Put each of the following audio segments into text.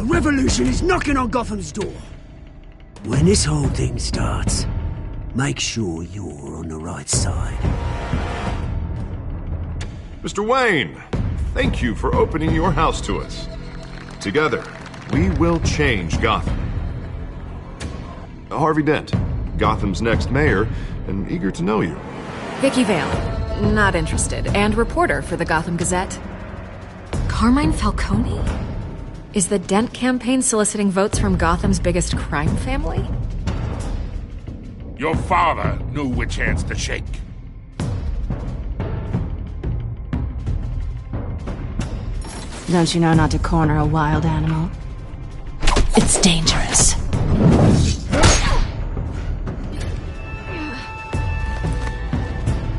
revolution is knocking on Gotham's door. When this whole thing starts, make sure you're on the right side. Mr. Wayne, thank you for opening your house to us. Together, we will change Gotham. Harvey Dent, Gotham's next mayor, and eager to know you. Vicky Vale, not interested, and reporter for the Gotham Gazette. Carmine Falcone? Is the Dent campaign soliciting votes from Gotham's biggest crime family? Your father knew which hands to shake. Don't you know not to corner a wild animal? It's dangerous.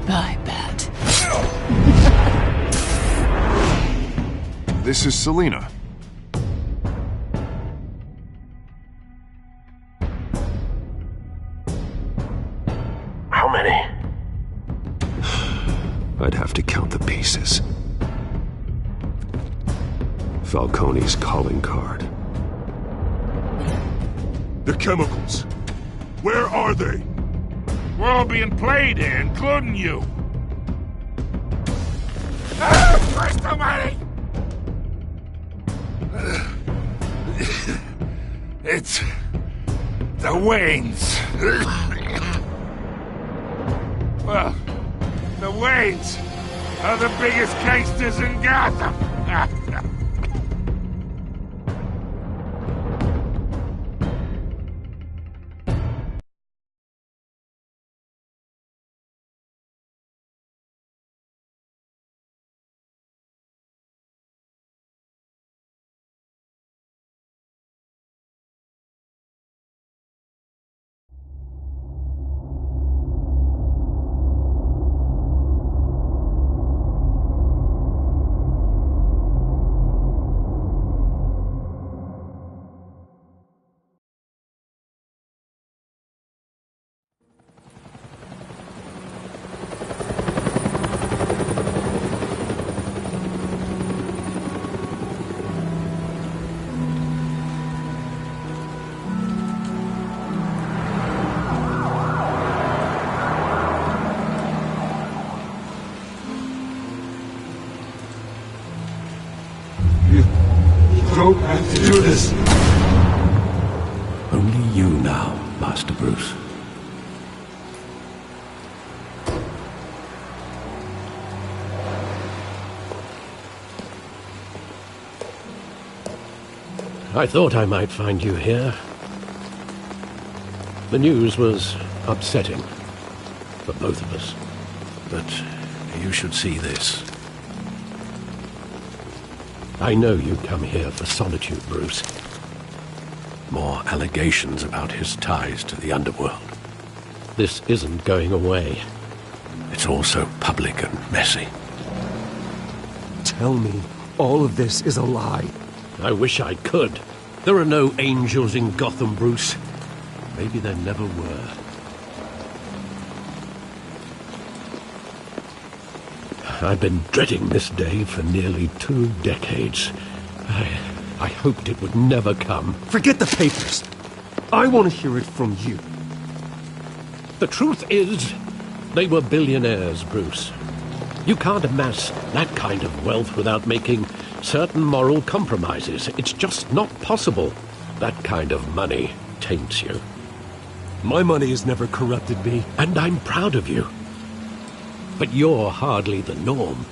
I bet. This is Selina. How many? I'd have to count the pieces. Falcone's calling card. The chemicals. Where are they? We're all being played here, including you. Christ almighty! It's the Waynes. Well, the Waynes are the biggest gangsters in Gotham. Don't have to do this. Only you now, Master Bruce. I thought I might find you here. The news was upsetting for both of us. But you should see this. I know you come here for solitude, Bruce. More allegations about his ties to the underworld. This isn't going away. It's all so public and messy. Tell me, all of this is a lie. I wish I could. There are no angels in Gotham, Bruce. Maybe there never were. I've been dreading this day for nearly 2 decades. I hoped it would never come. Forget the papers. I want to hear it from you. The truth is, they were billionaires, Bruce. You can't amass that kind of wealth without making certain moral compromises. It's just not possible. That kind of money taints you. My money has never corrupted me. And I'm proud of you. But you're hardly the norm.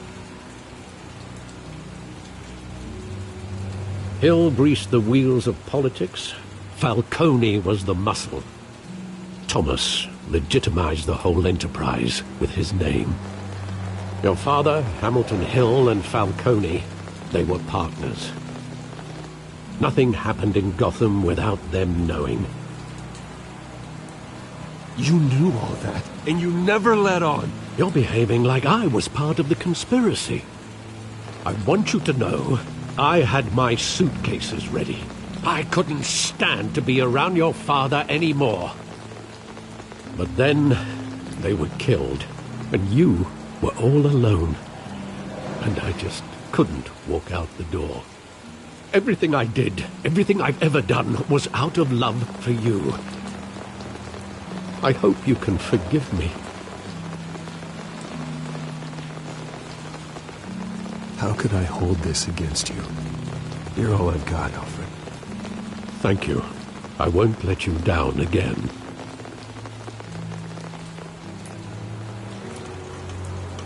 Hill greased the wheels of politics. Falcone was the muscle. Thomas legitimized the whole enterprise with his name. Your father, Hamilton Hill, and Falcone, they were partners. Nothing happened in Gotham without them knowing. You knew all that, and you never let on. You're behaving like I was part of the conspiracy. I want you to know, I had my suitcases ready. I couldn't stand to be around your father anymore. But then, they were killed, and you were all alone. And I just couldn't walk out the door. Everything I did, everything I've ever done, was out of love for you. I hope you can forgive me. How could I hold this against you? You're all I've got, Alfred. Thank you. I won't let you down again.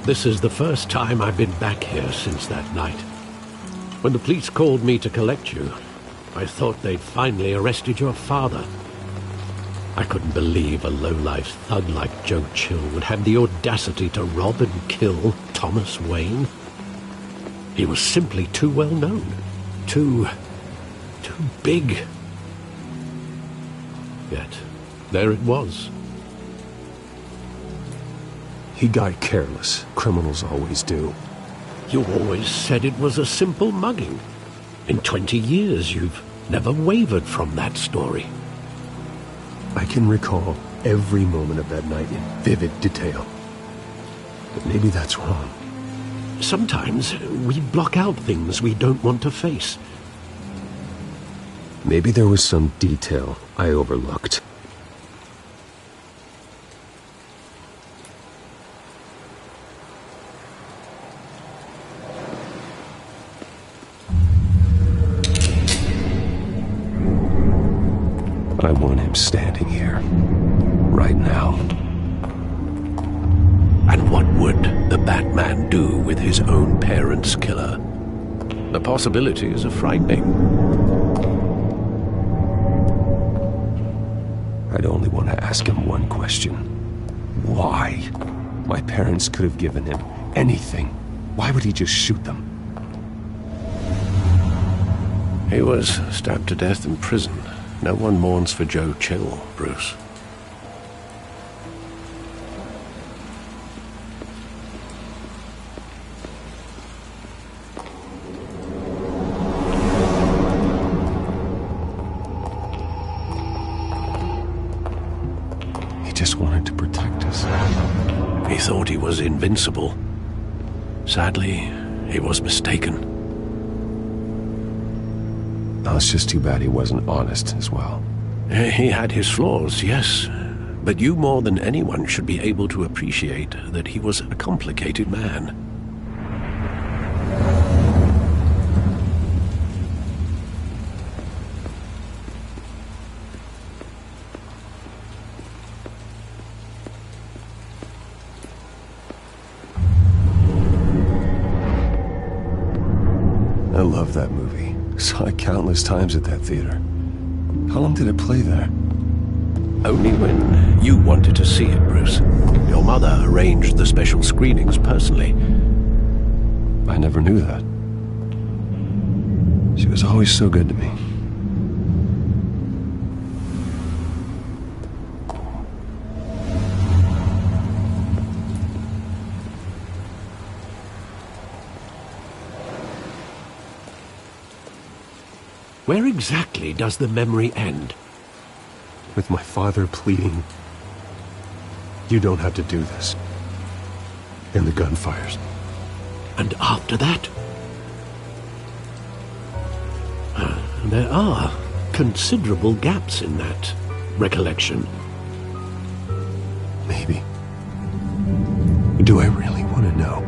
This is the first time I've been back here since that night. When the police called me to collect you, I thought they'd finally arrested your father. I couldn't believe a low-life thug like Joe Chill would have the audacity to rob and kill Thomas Wayne. He was simply too well known. Too big. Yet, there it was. He got careless. Criminals always do. You always said it was a simple mugging. In 20 years, you've never wavered from that story. I can recall every moment of that night in vivid detail. But maybe that's wrong. Sometimes we block out things we don't want to face. Maybe there was some detail I overlooked. I want him standing here, right now. And what would the Batman do with his own parents' killer? The possibilities are frightening. I'd only want to ask him one question. Why? My parents could have given him anything. Why would he just shoot them? He was stabbed to death in prison. No one mourns for Joe Chill, Bruce. He just wanted to protect us. He thought he was invincible. Sadly, he was mistaken. Oh, it's just too bad he wasn't honest as well. He had his flaws, yes. But you more than anyone should be able to appreciate that he was a complicated man. I love that movie. Saw it countless times at that theater. How long did it play there? Only when you wanted to see it, Bruce. Your mother arranged the special screenings personally. I never knew that. She was always so good to me. Where exactly does the memory end? With my father pleading, "You don't have to do this." And the gunfires. And after that? There are considerable gaps in that recollection. Maybe. Do I really want to know?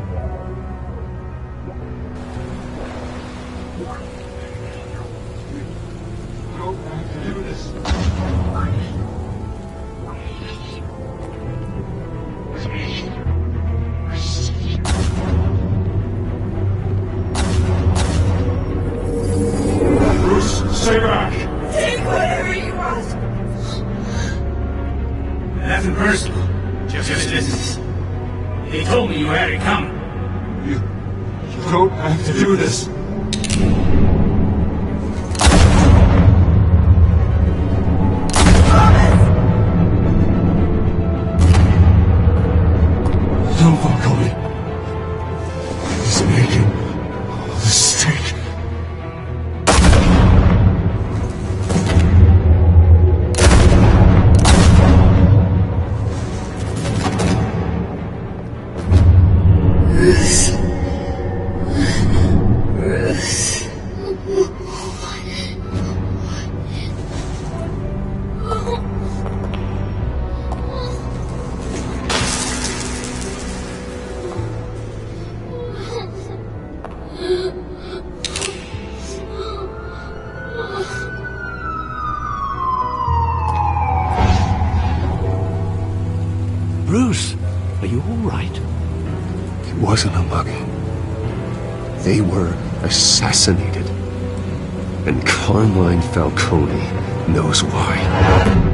Stay back! Take whatever you want! Nothing personal. Just business. They told me you had it coming. You don't have to do this. Don't fuck me. He's making a mistake. They were assassinated. And Carmine Falcone knows why.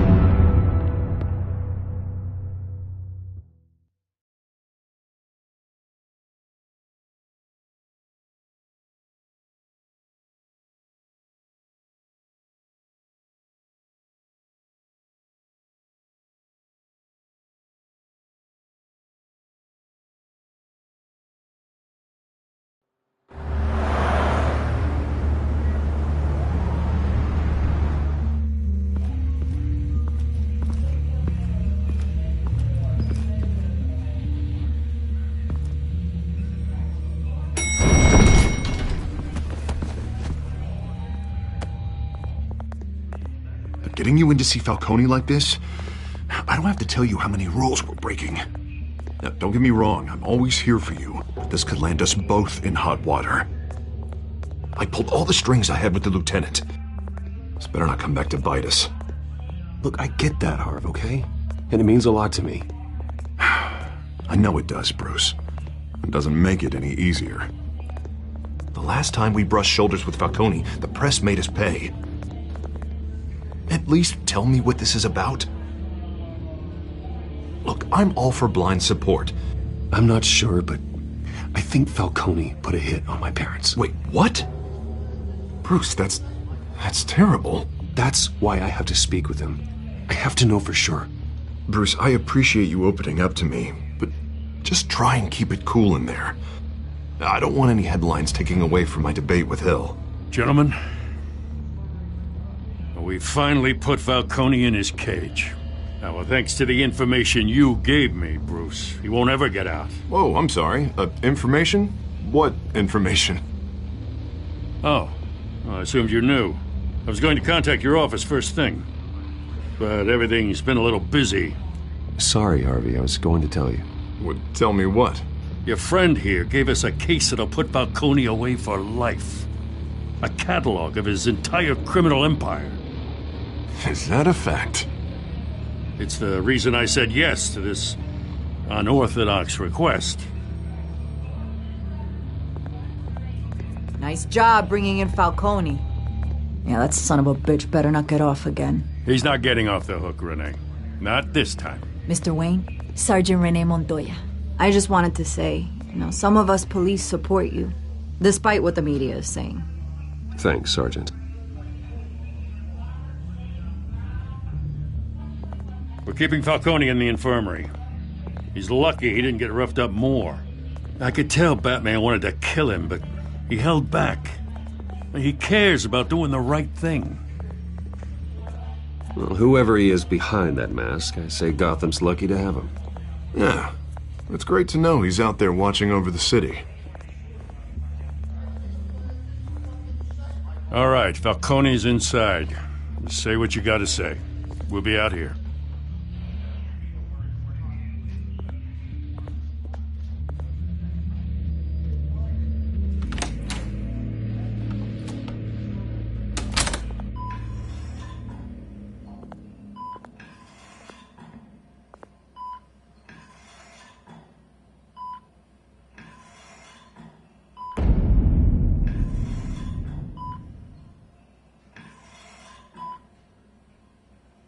Getting you in to see Falcone like this? I don't have to tell you how many rules we're breaking. Now, don't get me wrong, I'm always here for you, but this could land us both in hot water. I pulled all the strings I had with the lieutenant. This better not come back to bite us. Look, I get that, Harv, okay? And it means a lot to me. I know it does, Bruce. It doesn't make it any easier. The last time we brushed shoulders with Falcone, the press made us pay. At least tell me what this is about. Look, I'm all for blind support. I'm not sure, but I think Falcone put a hit on my parents. Wait, what? Bruce, that's terrible. That's why I have to speak with him. I have to know for sure. Bruce, I appreciate you opening up to me, but just try and keep it cool in there. I don't want any headlines taking away from my debate with Hill. Gentlemen, we finally put Falcone in his cage. Now, well, thanks to the information you gave me, Bruce, he won't ever get out. Whoa, I'm sorry. Information? What information? Oh, well, I assumed you knew. I was going to contact your office first thing, but everything's been a little busy. Sorry, Harvey, I was going to tell you. Would tell me what? Your friend here gave us a case that'll put Falcone away for life. A catalog of his entire criminal empire. Is that a fact? It's the reason I said yes to this unorthodox request. Nice job bringing in Falcone. Yeah, that son of a bitch better not get off again. He's not getting off the hook, Renee. Not this time. Mr. Wayne, Sergeant Renee Montoya. I just wanted to say, some of us police support you, despite what the media is saying. Thanks, Sergeant. We're keeping Falcone in the infirmary. He's lucky he didn't get roughed up more. I could tell Batman wanted to kill him, but he held back. He cares about doing the right thing. Well, whoever he is behind that mask, I say Gotham's lucky to have him. Yeah, it's great to know he's out there watching over the city. All right, Falcone's inside. Just say what you gotta say. We'll be out here.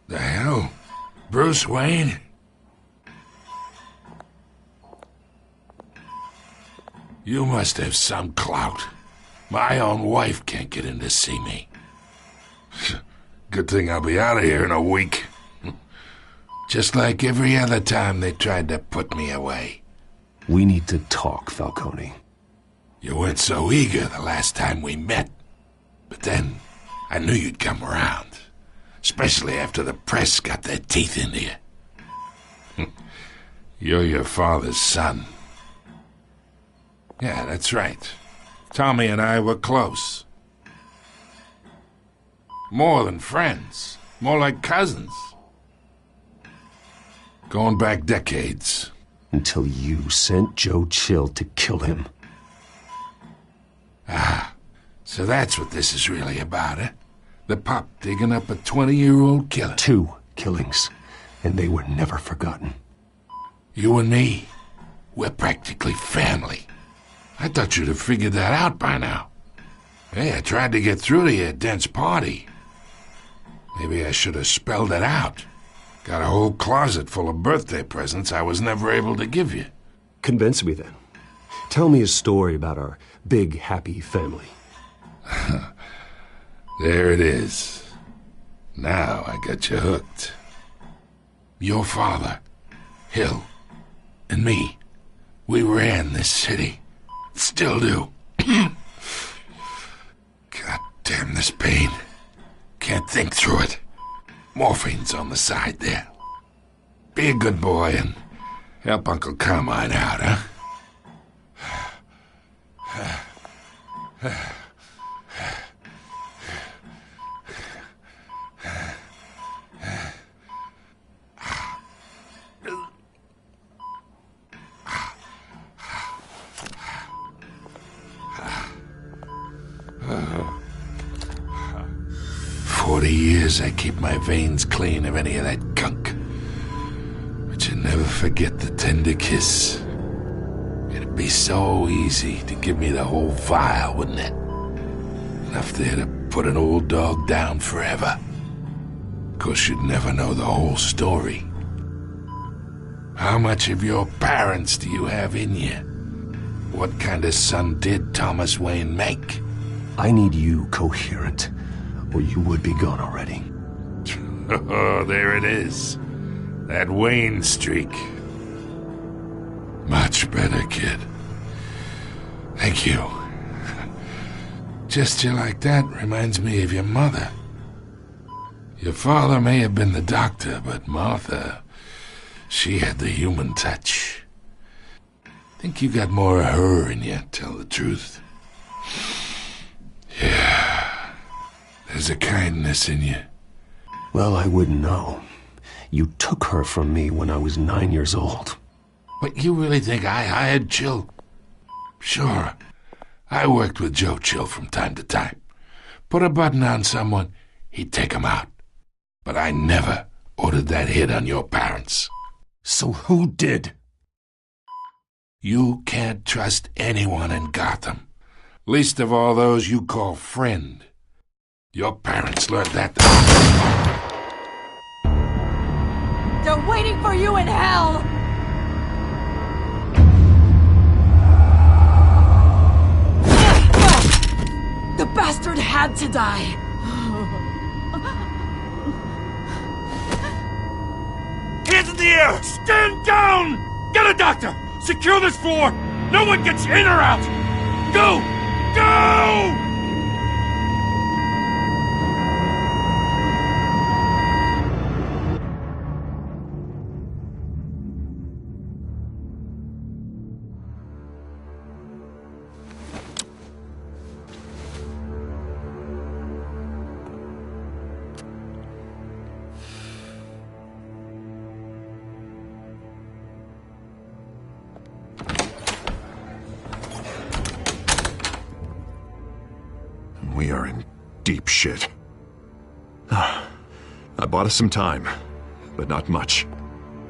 The hell? Bruce Wayne? You must have some clout. My own wife can't get in to see me. Good thing I'll be out of here in a week. Just like every other time they tried to put me away. We need to talk, Falcone. You weren't so eager the last time we met. But then, I knew you'd come around. Especially after the press got their teeth into you. You're your father's son. Yeah, that's right. Tommy and I were close. More than friends. More like cousins. Going back decades. Until you sent Joe Chill to kill him. Ah, so that's what this is really about, eh? The pup digging up a 20-year-old killer. 2 killings, and they were never forgotten. You and me, we're practically family. I thought you'd have figured that out by now. Hey, I tried to get through to your dense party. Maybe I should have spelled it out. Got a whole closet full of birthday presents I was never able to give you. Convince me then. Tell me a story about our big, happy family. There it is. Now I got you hooked. Your father, Hill, and me, we ran this city. Still do. God damn this pain. Can't think through it. Morphine's on the side there. Be a good boy and help Uncle Carmine out, huh? 40 years I keep my veins clean of any of that gunk. But you never forget the tender kiss. It'd be so easy to give me the whole vial, wouldn't it? Enough there to put an old dog down forever. Of course, you'd never know the whole story. How much of your parents do you have in you? What kind of son did Thomas Wayne make? I need you coherent, or you would be gone already. Oh, there it is. That Wayne streak. Much better, kid. Thank you. Gesture like that reminds me of your mother. Your father may have been the doctor, but Martha, she had the human touch. Think you got more of her in you, tell the truth. Yeah, there's a kindness in you. Well, I wouldn't know. You took her from me when I was 9 years old. What, you really think I hired Chill? Sure. I worked with Joe Chill from time to time. Put a button on someone, he'd take him out. But I never ordered that hit on your parents. So who did? You can't trust anyone in Gotham. Least of all those you call friend. Your parents learned that. They're waiting for you in hell! The bastard had to die! Hands in the air! Stand down! Get a doctor! Secure this floor! No one gets in or out! Go! Go! We are in deep shit. I bought us some time, but not much.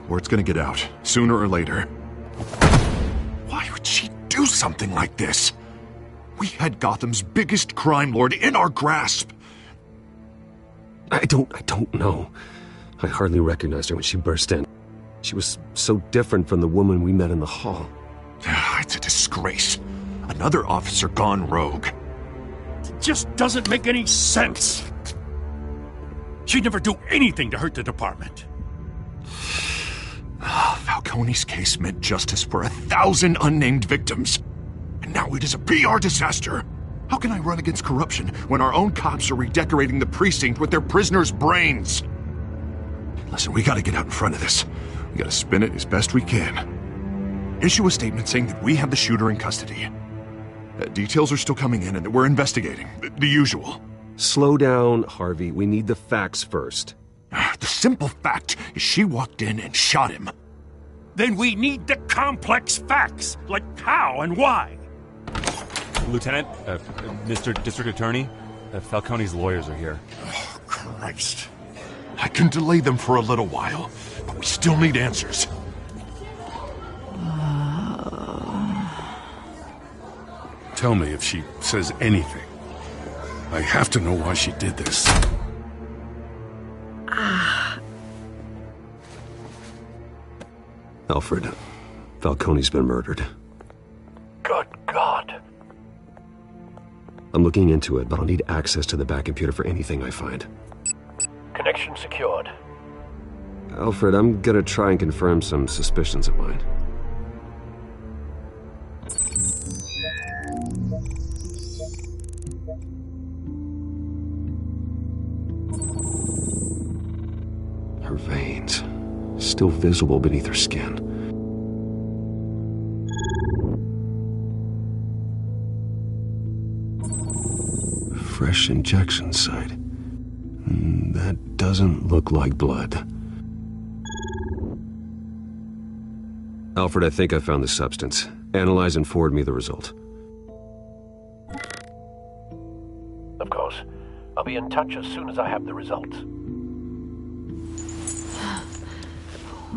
Word's gonna get out, sooner or later. Why would she do something like this? We had Gotham's biggest crime lord in our grasp. I don't know. I hardly recognized her when she burst in. She was so different from the woman we met in the hall. It's a disgrace. Another officer gone rogue. It just doesn't make any sense. She'd never do anything to hurt the department. Falcone's case meant justice for 1,000 unnamed victims. And now it is a PR disaster. How can I run against corruption when our own cops are redecorating the precinct with their prisoners' brains? Listen, we gotta get out in front of this. We gotta spin it as best we can. Issue a statement saying that we have the shooter in custody. Details are still coming in and that we're investigating. The usual. Slow down, Harvey. We need the facts first. The simple fact is she walked in and shot him. Then we need the complex facts, like how and why. Lieutenant, Mr. District Attorney, Falcone's lawyers are here. Oh, Christ. I can delay them for a little while, but we still need answers. Tell me if she says anything. I have to know why she did this. Alfred, Falcone's been murdered. Good God. I'm looking into it, but I'll need access to the back computer for anything I find. Connection secured. Alfred, I'm gonna try and confirm some suspicions of mine. Her veins, still visible beneath her skin. Fresh injection site. That doesn't look like blood. Alfred, I think I found the substance. Analyze and forward me the result. Of course. I'll be in touch as soon as I have the results.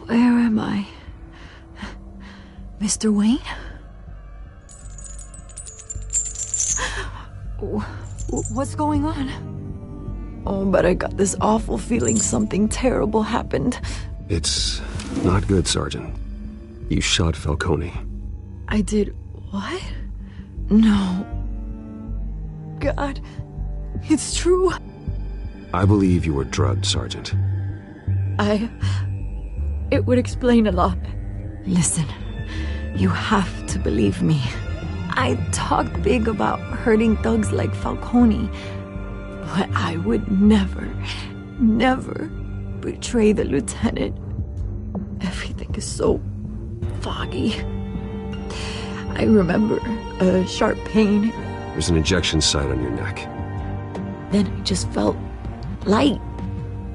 Where am I? Mr. Wayne? What's going on? Oh, but I got this awful feeling something terrible happened. It's not good, Sergeant. You shot Falcone. I did what? No. God, it's true. I believe you were drugged, Sergeant. It would explain a lot. Listen, you have to believe me. I talked big about hurting thugs like Falcone, but I would never betray the lieutenant. Everything is so foggy. I remember a sharp pain. There's an injection site on your neck. Then I just felt light,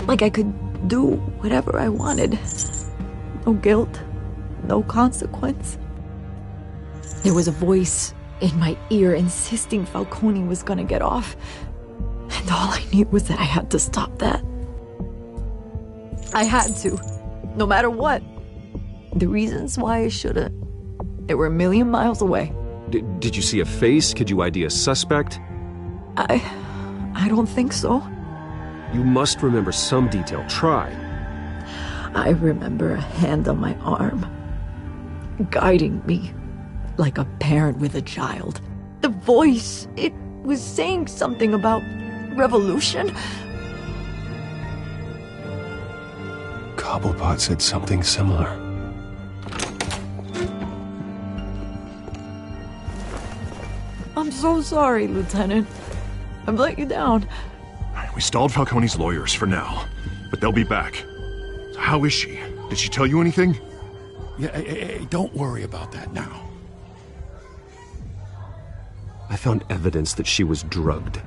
like I could do whatever I wanted. No guilt, no consequence. There was a voice in my ear insisting Falcone was gonna get off. And all I knew was that I had to stop that. I had to, no matter what. The reasons why I shouldn't, they were a million miles away. Did you see a face? Could you ID a suspect? I don't think so. You must remember some detail. Try. I remember a hand on my arm, guiding me like a parent with a child. The voice, it was saying something about revolution. Cobblepot said something similar. I'm so sorry, Lieutenant. I've let you down. We stalled Falcone's lawyers for now, but they'll be back. So how is she? Did she tell you anything? Yeah, hey, don't worry about that now. I found evidence that she was drugged.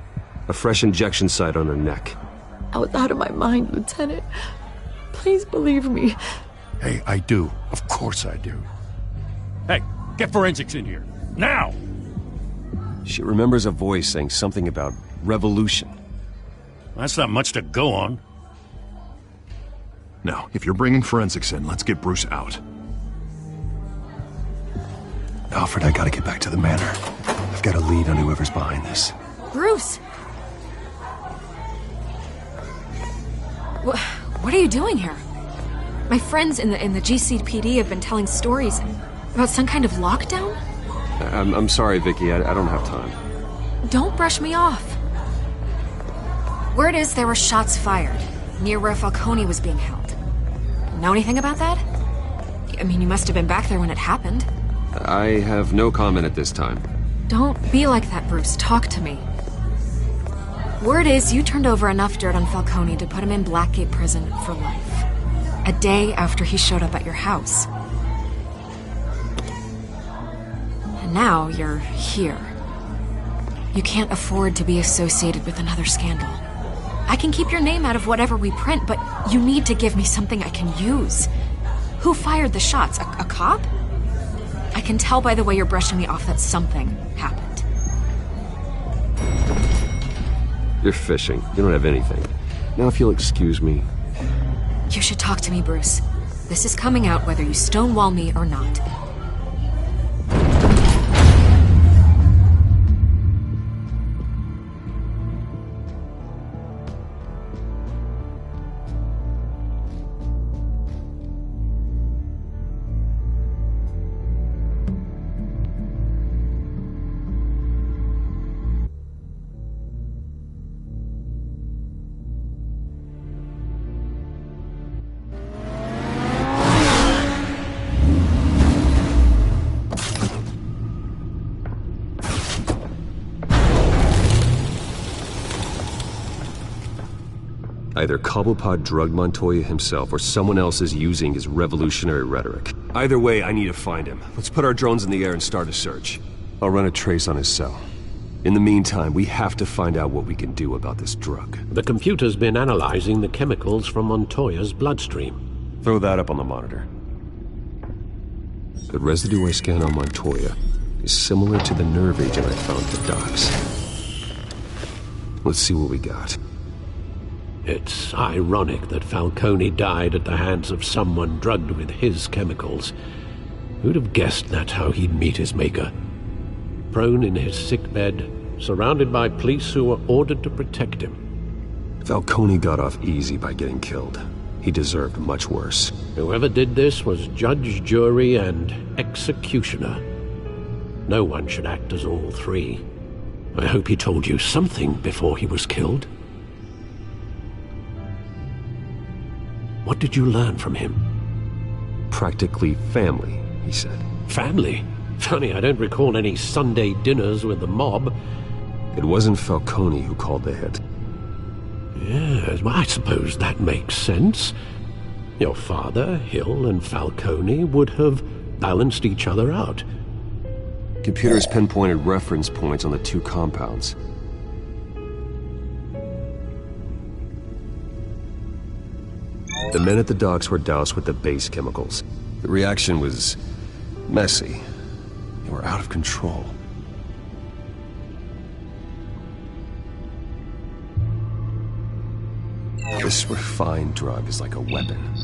A fresh injection site on her neck. I was out of my mind, Lieutenant. Please believe me. Hey, I do. Of course I do. Hey, get forensics in here. Now! She remembers a voice saying something about revolution. That's not much to go on. Now, if you're bringing forensics in, let's get Bruce out. Alfred, I gotta get back to the manor. I've got a lead on whoever's behind this. Bruce! What are you doing here? My friends in the GCPD have been telling stories about some kind of lockdown? I'm sorry, Vicky. I don't have time. Don't brush me off. Word is there were shots fired near where Falcone was being held. Know anything about that? I mean, you must have been back there when it happened. I have no comment at this time. Don't be like that, Bruce. Talk to me. Word is you turned over enough dirt on Falcone to put him in Blackgate Prison for life. A day after he showed up at your house. And now you're here. You can't afford to be associated with another scandal. I can keep your name out of whatever we print, but you need to give me something I can use. Who fired the shots? A cop? I can tell by the way you're brushing me off that something happened. You're fishing. You don't have anything. Now, if you'll excuse me. You should talk to me, Bruce. This is coming out whether you stonewall me or not. Either Cobblepot drugged Montoya himself, or someone else is using his revolutionary rhetoric. Either way, I need to find him. Let's put our drones in the air and start a search. I'll run a trace on his cell. In the meantime, we have to find out what we can do about this drug. The computer's been analyzing the chemicals from Montoya's bloodstream. Throw that up on the monitor. The residue I scan on Montoya is similar to the nerve agent I found at the docks. Let's see what we got. It's ironic that Falcone died at the hands of someone drugged with his chemicals. Who'd have guessed that's how he'd meet his maker? Prone in his sickbed, surrounded by police who were ordered to protect him. Falcone got off easy by getting killed. He deserved much worse. Whoever did this was judge, jury, and executioner. No one should act as all three. I hope he told you something before he was killed. What did you learn from him? Practically family, he said. Family? Funny, I don't recall any Sunday dinners with the mob. It wasn't Falcone who called the hit. Yes, well, I suppose that makes sense. Your father, Hill, and Falcone would have balanced each other out. Computers pinpointed reference points on the two compounds. The men at the docks were doused with the base chemicals. The reaction was messy. They were out of control. This refined drug is like a weapon.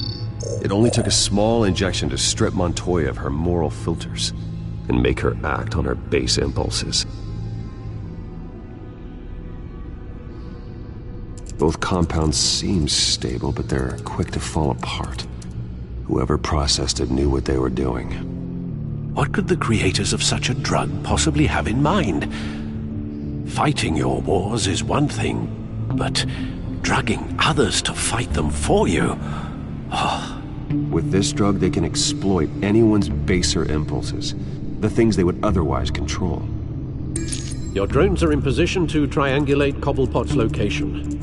It only took a small injection to strip Montoya of her moral filters and make her act on her base impulses. Both compounds seem stable, but they're quick to fall apart. Whoever processed it knew what they were doing. What could the creators of such a drug possibly have in mind? Fighting your wars is one thing, but drugging others to fight them for you? Oh. With this drug, they can exploit anyone's baser impulses, the things they would otherwise control. Your drones are in position to triangulate Cobblepot's location.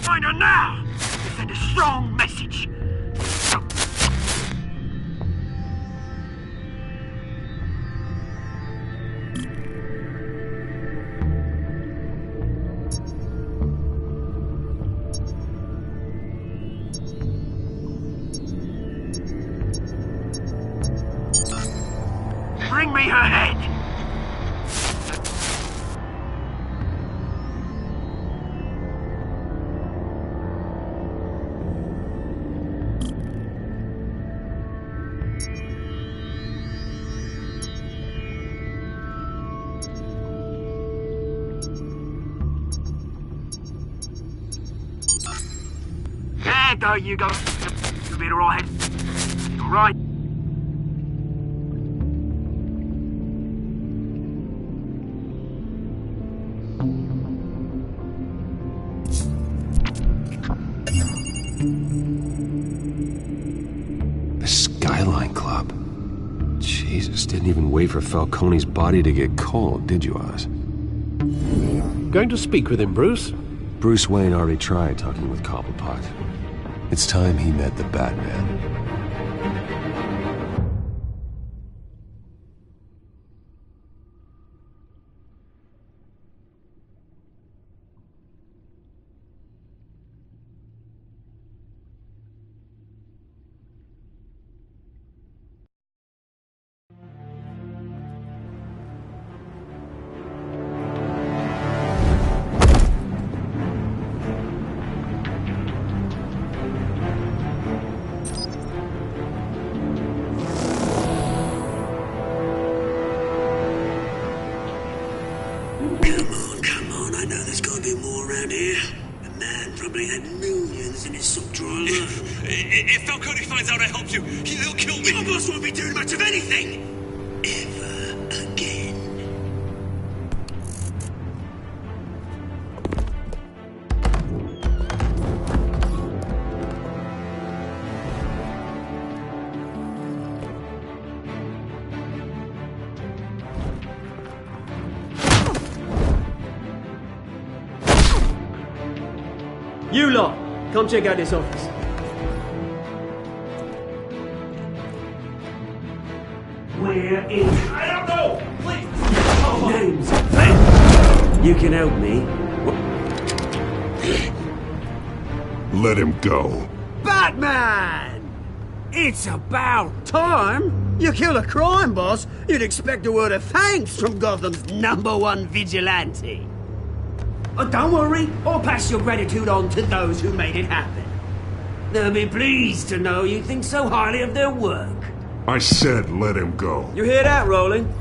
Find her now! Send a strong message. Bring me her head! There you go. You'll be alright. Alright. The Skyline Club. Jesus, didn't even wait for Falcone's body to get cold, did you, Oz? Going to speak with him, Bruce? Bruce Wayne already tried talking with Cobblepot. It's time he met the Batman. Come on, I know there's gotta be more around here. The man probably had millions in his sock drawer alone. If Falcone finds out I helped you, he'll kill me. Your boss won't be doing much of anything! Ever again. You lot, come check out this office. Where is... I don't know! Please! Name's Ben. You can help me. Let him go. Batman! It's about time. You kill a crime boss, you'd expect a word of thanks from Gotham's #1 vigilante. Oh, don't worry, I'll pass your gratitude on to those who made it happen. They'll be pleased to know you think so highly of their work. I said let him go. You hear that, Roland?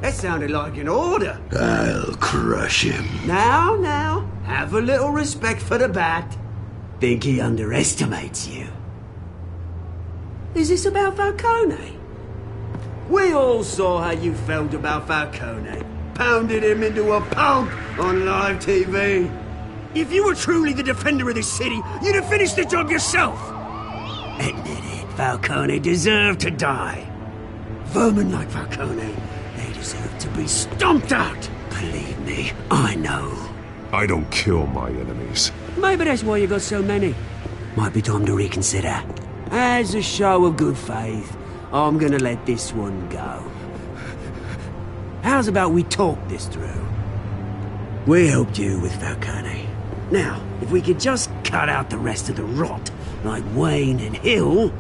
That sounded like an order. I'll crush him. Now, have a little respect for the Bat. Think he underestimates you. Is this about Falcone? We all saw how you felt about Falcone. Pounded him into a pulp on live TV. If you were truly the defender of this city, you'd have finished the job yourself. Admit it, Falcone deserved to die. Vermin like Falcone, they deserve to be stomped out. Believe me, I know. I don't kill my enemies. Maybe that's why you got so many. Might be time to reconsider. As a show of good faith, I'm gonna let this one go. How's about we talk this through? We helped you with Falcone. Now, if we could just cut out the rest of the rot, like Wayne and Hill,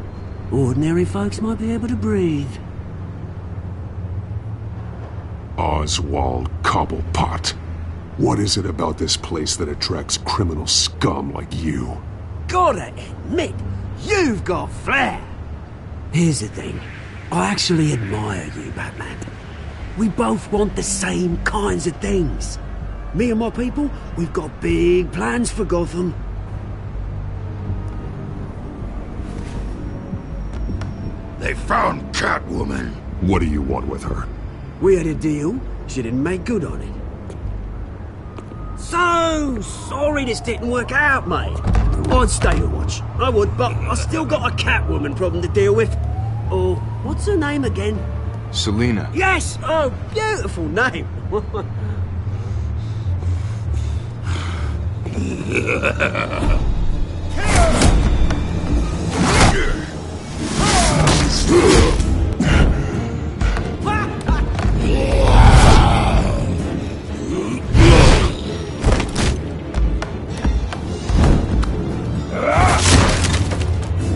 ordinary folks might be able to breathe. Oswald Cobblepot. What is it about this place that attracts criminal scum like you? Gotta admit, you've got flair. Here's the thing. I actually admire you, Batman. We both want the same kinds of things. Me and my people, we've got big plans for Gotham. They found Catwoman. What do you want with her? We had a deal. She didn't make good on it. So sorry this didn't work out, mate. I'd stay to watch. I would, but I still got a Catwoman problem to deal with. Oh, what's her name again? Selina. Yes! Oh, beautiful name.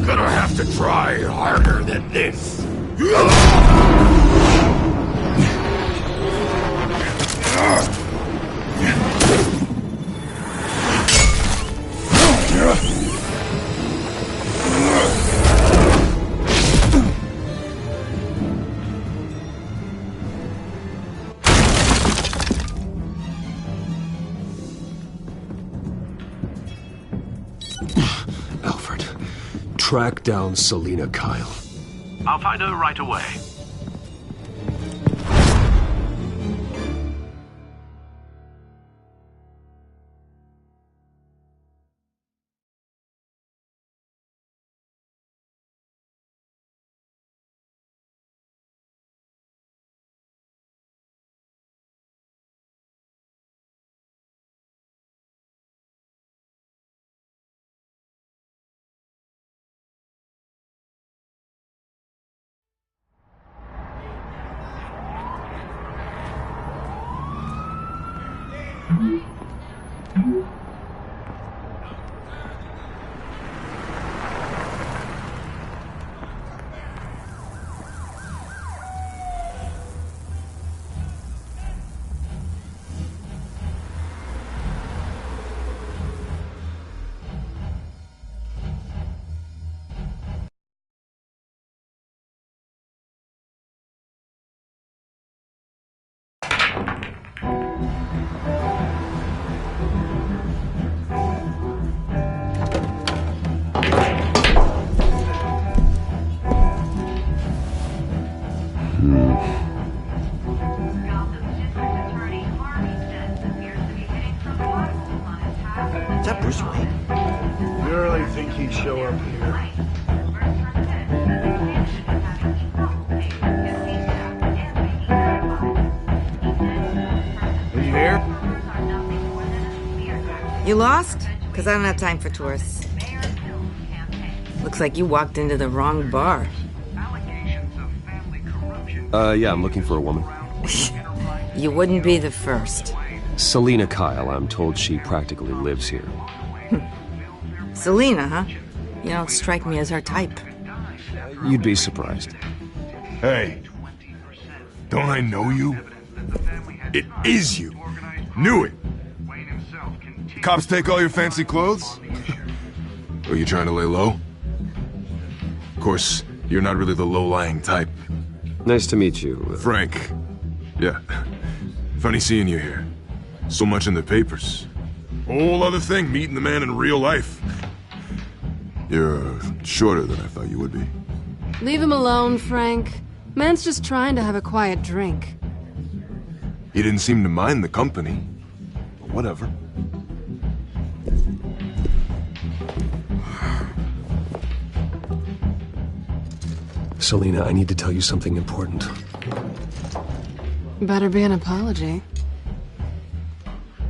Gonna have to try harder than this. Alfred, track down Selina Kyle. I'll find her right away. Bruce Wayne? You really think he'd show up here? Are you here? You lost? Because I don't have time for tourists. Looks like you walked into the wrong bar. Yeah, I'm looking for a woman. You wouldn't be the first. Selina Kyle, I'm told she practically lives here. Selina, huh? You don't strike me as her type. You'd be surprised. Hey, don't I know you? It is you. Knew it. Cops take all your fancy clothes? Are you trying to lay low? Of course, you're not really the low-lying type. Nice to meet you. Frank. Yeah. Funny seeing you here. So much in the papers. Whole other thing, meeting the man in real life. You're shorter than I thought you would be. Leave him alone, Frank. Man's just trying to have a quiet drink. He didn't seem to mind the company. But whatever. Selina, I need to tell you something important. Better be an apology.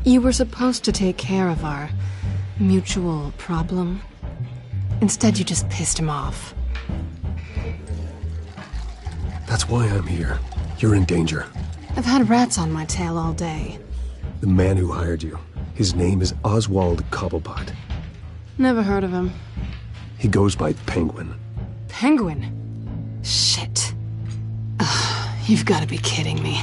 You were supposed to take care of our mutual problem. Instead, you just pissed him off. That's why I'm here. You're in danger. I've had rats on my tail all day. The man who hired you, his name is Oswald Cobblepot. Never heard of him. He goes by Penguin. Penguin? Shit. Ugh, you've got to be kidding me.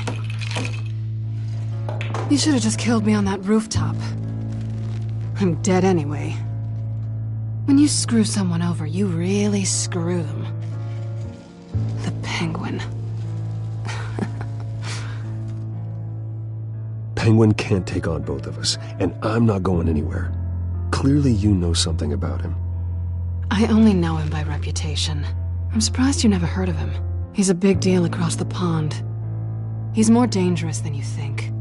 You should have just killed me on that rooftop. I'm dead anyway. When you screw someone over, you really screw them. The Penguin. Penguin can't take on both of us, and I'm not going anywhere. Clearly you know something about him. I only know him by reputation. I'm surprised you never heard of him. He's a big deal across the pond. He's more dangerous than you think.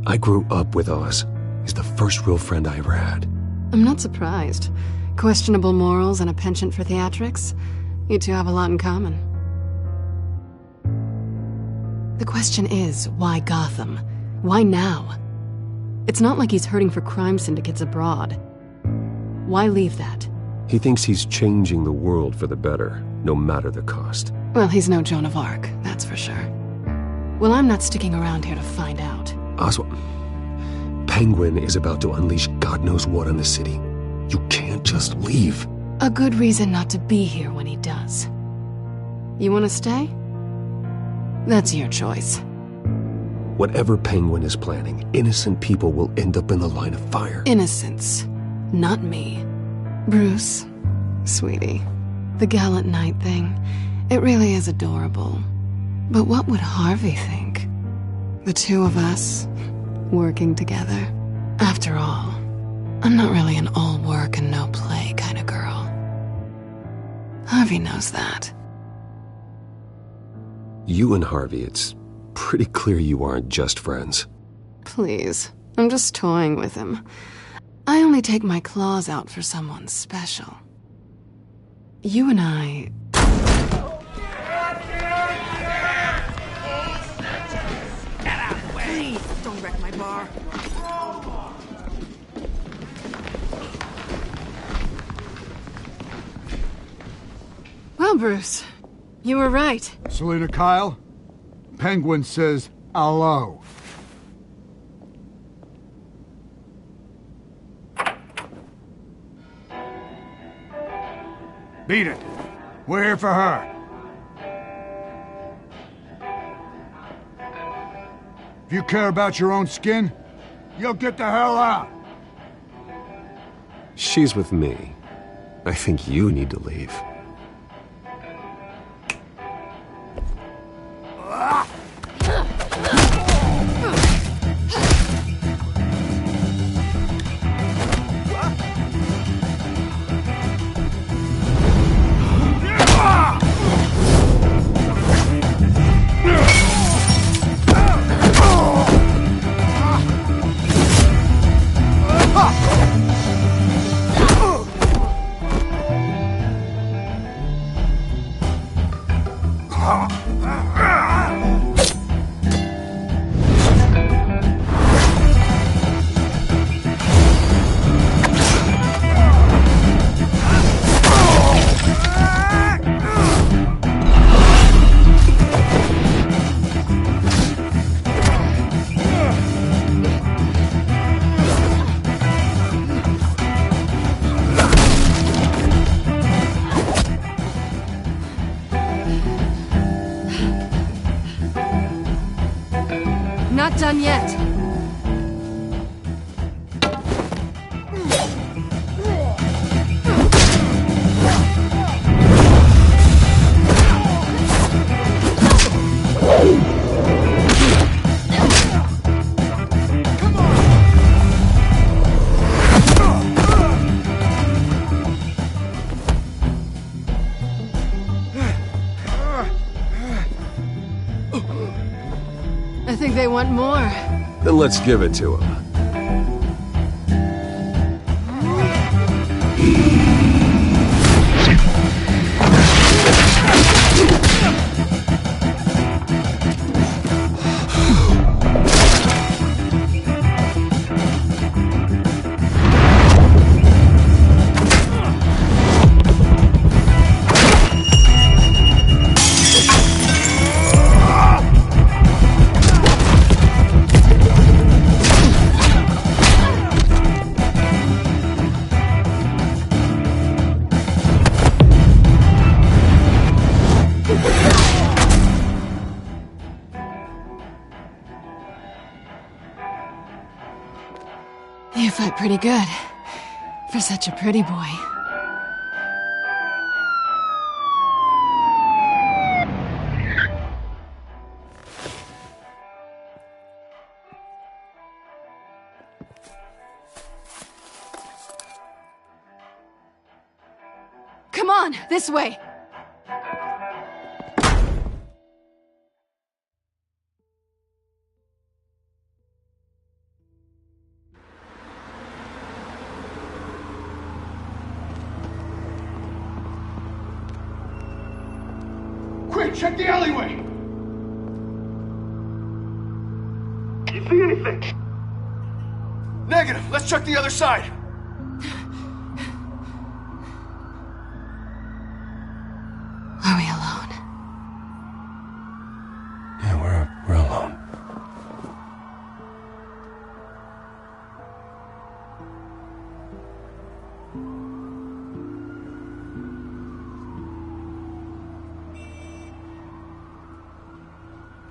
I grew up with Oz. He's the first real friend I ever had. I'm not surprised. Questionable morals and a penchant for theatrics. You two have a lot in common. The question is, why Gotham? Why now? It's not like he's hurting for crime syndicates abroad. Why leave that? He thinks he's changing the world for the better, no matter the cost. Well, he's no Joan of Arc, that's for sure. Well, I'm not sticking around here to find out. Oswald, Penguin is about to unleash God knows what on the city. You can't just leave. A good reason not to be here when he does. You want to stay? That's your choice. Whatever Penguin is planning, innocent people will end up in the line of fire. Innocence, not me. Bruce, sweetie, the gallant knight thing, it really is adorable. But what would Harvey think? The two of us, working together. After all, I'm not really an all work and no play kind of girl. Harvey knows that. You and Harvey, it's pretty clear you aren't just friends. Please, I'm just toying with him. I only take my claws out for someone special. You and I... Get out of the way! Please, don't wreck my bar. Well, Bruce, you were right. Selina Kyle, Penguin says hello. Beat it. We're here for her. If you care about your own skin, you'll get the hell out. She's with me. I think you need to leave. Not done yet. I think they want more. Then let's give it to him. You fight pretty good. For such a pretty boy. Come on, this way! Quick, check the alleyway! You see anything? Negative. Let's check the other side. Are we alone? Yeah, we're alone.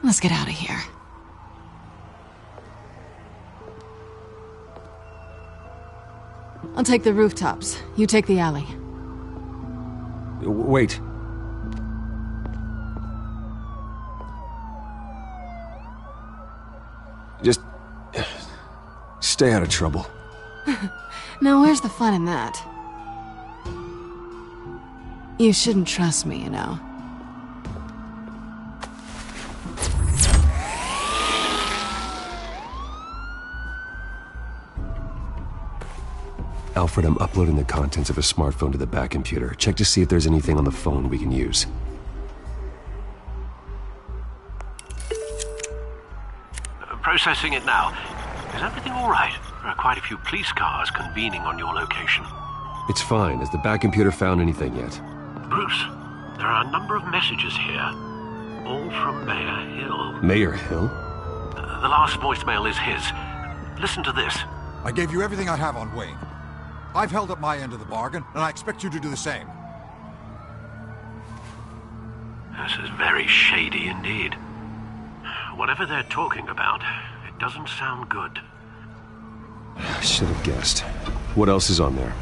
Let's get out of here. I'll take the rooftops. You take the alley. Wait. Just stay out of trouble. Now where's the fun in that? You shouldn't trust me, you know. Alfred, I'm uploading the contents of a smartphone to the back computer. Check to see if there's anything on the phone we can use. Processing it now. Is everything all right? There are quite a few police cars convening on your location. It's fine. Has the back computer found anything yet? Bruce, there are a number of messages here. All from Mayor Hill. Mayor Hill? The last voicemail is his. Listen to this. I gave you everything I have on Wayne. I've held up my end of the bargain, and I expect you to do the same. This is very shady indeed. Whatever they're talking about, it doesn't sound good. I should have guessed. What else is on there?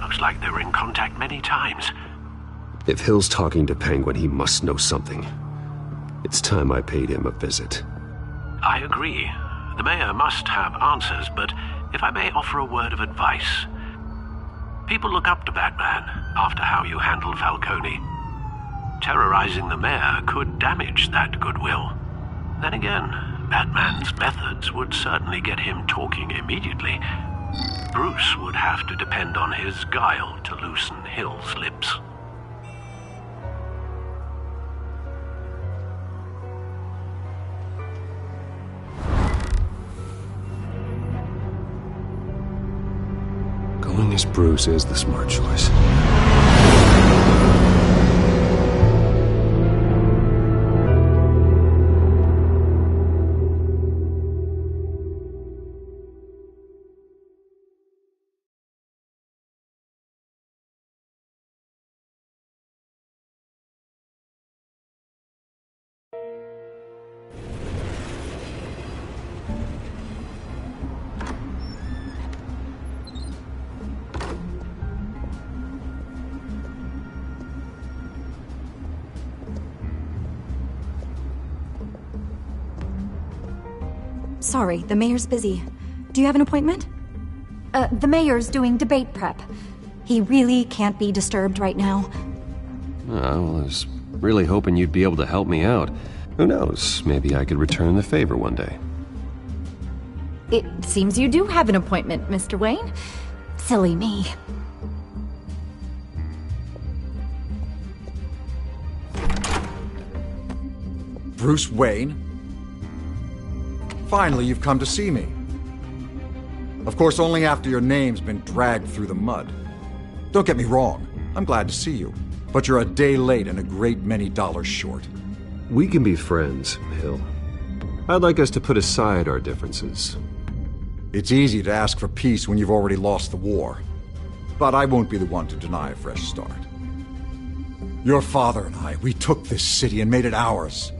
Looks like they were in contact many times. If Hill's talking to Penguin, he must know something. It's time I paid him a visit. I agree. The mayor must have answers, but if I may offer a word of advice. People look up to Batman after how you handled Falcone. Terrorizing the mayor could damage that goodwill. Then again, Batman's methods would certainly get him talking immediately. Bruce would have to depend on his guile to loosen Hill's lips. Going as Bruce is the smart choice. sorry, the mayor's busy. Do you have an appointment? The mayor's doing debate prep. He really can't be disturbed right now. Well, I was really hoping you'd be able to help me out. Who knows, maybe I could return the favor one day. It seems you do have an appointment, Mr. Wayne. Silly me. Bruce Wayne? Finally, you've come to see me. Of course, only after your name's been dragged through the mud. Don't get me wrong, I'm glad to see you. But you're a day late and a great many dollars short. We can be friends, Hill. I'd like us to put aside our differences. It's easy to ask for peace when you've already lost the war. But I won't be the one to deny a fresh start. Your father and I, we took this city and made it ours.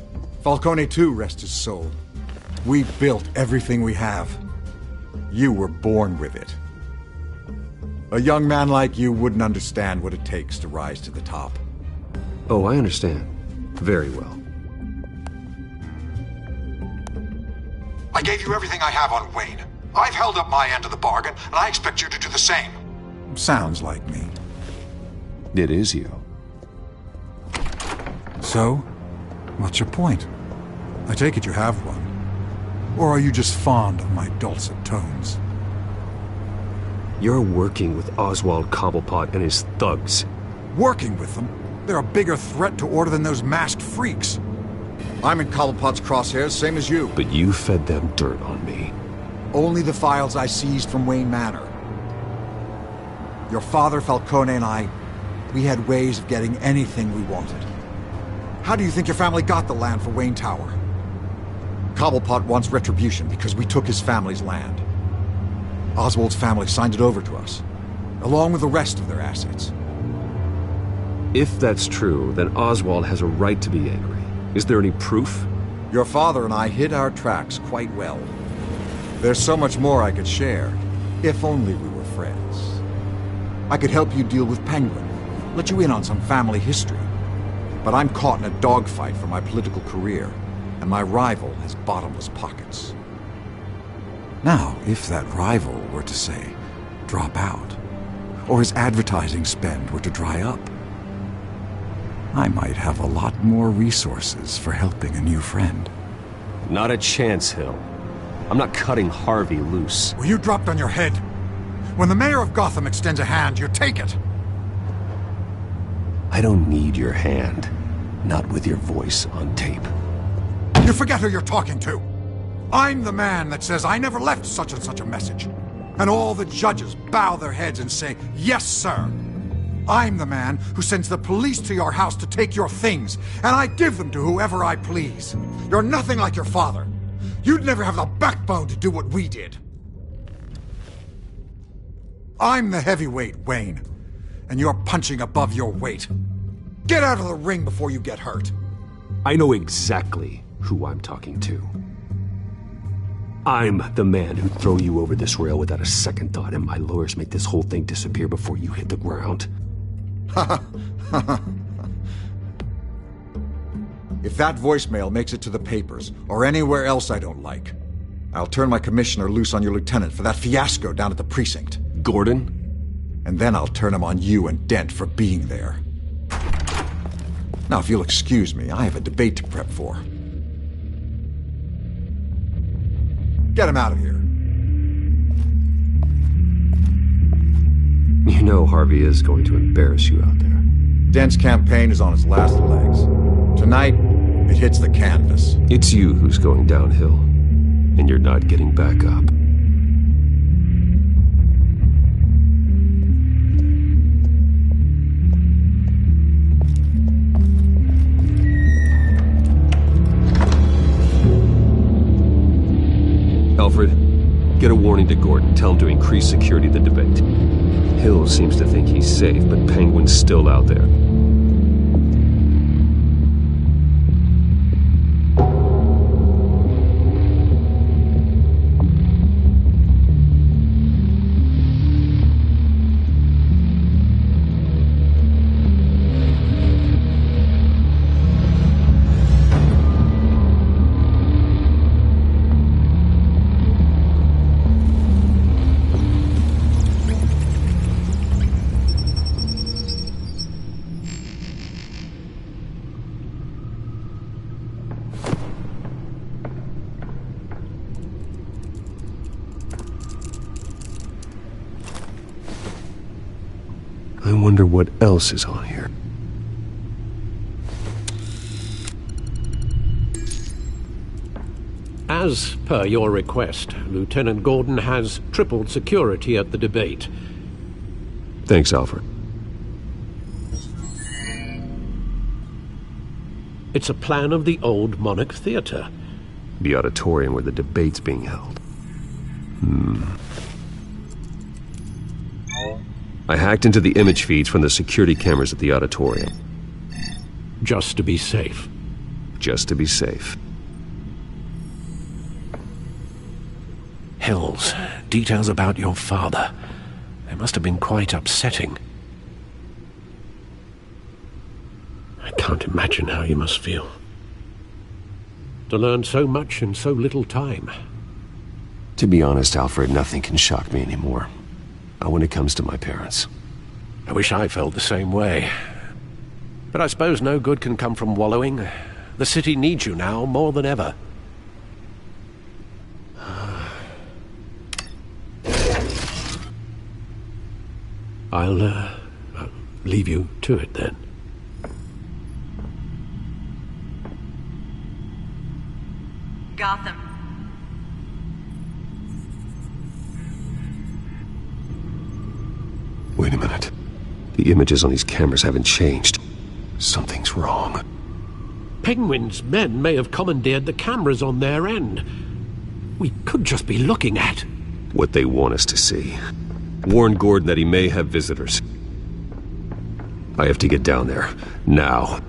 Falcone too, rest his soul. We built everything we have. You were born with it. A young man like you wouldn't understand what it takes to rise to the top. Oh, I understand. Very well. I gave you everything I have on Wayne. I've held up my end of the bargain, and I expect you to do the same. Sounds like me. It is you. So, what's your point? I take it you have one. Or are you just fond of my dulcet tones? You're working with Oswald Cobblepot and his thugs. Working with them? They're a bigger threat to order than those masked freaks. I'm in Cobblepot's crosshairs, same as you. But you fed them dirt on me. Only the files I seized from Wayne Manor. Your father, Falcone, and I, we had ways of getting anything we wanted. How do you think your family got the land for Wayne Tower? Cobblepot wants retribution because we took his family's land. Oswald's family signed it over to us, along with the rest of their assets. If that's true, then Oswald has a right to be angry. Is there any proof? Your father and I hid our tracks quite well. There's so much more I could share, if only we were friends. I could help you deal with Penguin, let you in on some family history. But I'm caught in a dogfight for my political career, and my rival has bottomless pockets. Now, if that rival were to say, drop out, or his advertising spend were to dry up, I might have a lot more resources for helping a new friend. Not a chance, Hill. I'm not cutting Harvey loose. Well, you dropped on your head. When the mayor of Gotham extends a hand, you take it. I don't need your hand. Not with your voice on tape. You forget who you're talking to. I'm the man that says I never left such and such a message. And all the judges bow their heads and say, yes, sir. I'm the man who sends the police to your house to take your things, and I give them to whoever I please. You're nothing like your father. You'd never have the backbone to do what we did. I'm the heavyweight, Wayne, and you're punching above your weight. Get out of the ring before you get hurt. I know exactly who I'm talking to. I'm the man who'd throw you over this rail without a second thought, and my lawyers make this whole thing disappear before you hit the ground. If that voicemail makes it to the papers, or anywhere else I don't like, I'll turn my commissioner loose on your lieutenant for that fiasco down at the precinct. Gordon? And then I'll turn him on you and Dent for being there. Now, if you'll excuse me, I have a debate to prep for. Get him out of here. You know Harvey is going to embarrass you out there. Dent's campaign is on its last legs. Tonight, it hits the canvas. It's you who's going downhill, and you're not getting back up. Alfred, get a warning to Gordon. Tell him to increase security of the debate. Hill seems to think he's safe, but Penguin's still out there. wonder what else is on here. As per your request, Lieutenant Gordon has tripled security at the debate. Thanks, Alfred. It's a plan of the old Monarch Theater. The auditorium where the debate's being held. I hacked into the image feeds from the security cameras at the auditorium. Just to be safe. Just to be safe. Hills, details about your father. They must have been quite upsetting. I can't imagine how you must feel. To learn so much in so little time. To be honest, Alfred, nothing can shock me anymore. Not when it comes to my parents. I wish I felt the same way. But I suppose no good can come from wallowing. The city needs you now more than ever. I'll leave you to it then. Gotham. Wait a minute. The images on these cameras haven't changed. Something's wrong. Penguin's men may have commandeered the cameras on their end. We could just be looking at what they want us to see. Warn Gordon that he may have visitors. I have to get down there. Now.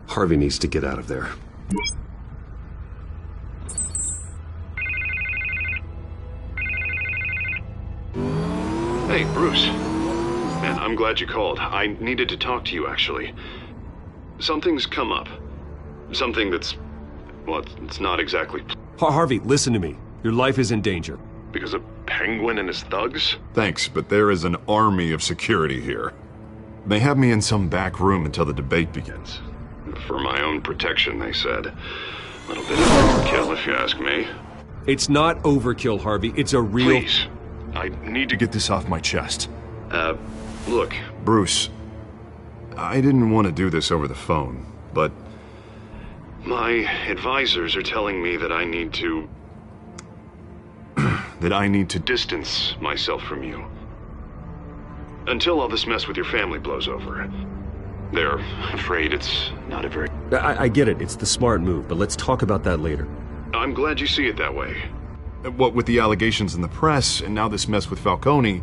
Harvey needs to get out of there. Hey, Bruce. Man, I'm glad you called. I needed to talk to you, actually. Something's come up. Something that's... well, it's not exactly... Harvey, listen to me. Your life is in danger. Because of Penguin and his thugs? Thanks, but there is an army of security here. They have me in some back room until the debate begins. For my own protection, they said. A little bit of overkill, if you ask me. It's not overkill, Harvey. It's a real... Please. I need to get this off my chest. Look. Bruce, I didn't want to do this over the phone, but... my advisors are telling me that I need to... that I need to distance myself from you. Until all this mess with your family blows over. They're afraid it's not a very... I get it. It's the smart move, but let's talk about that later. I'm glad you see it that way. What with the allegations in the press, and now this mess with Falcone,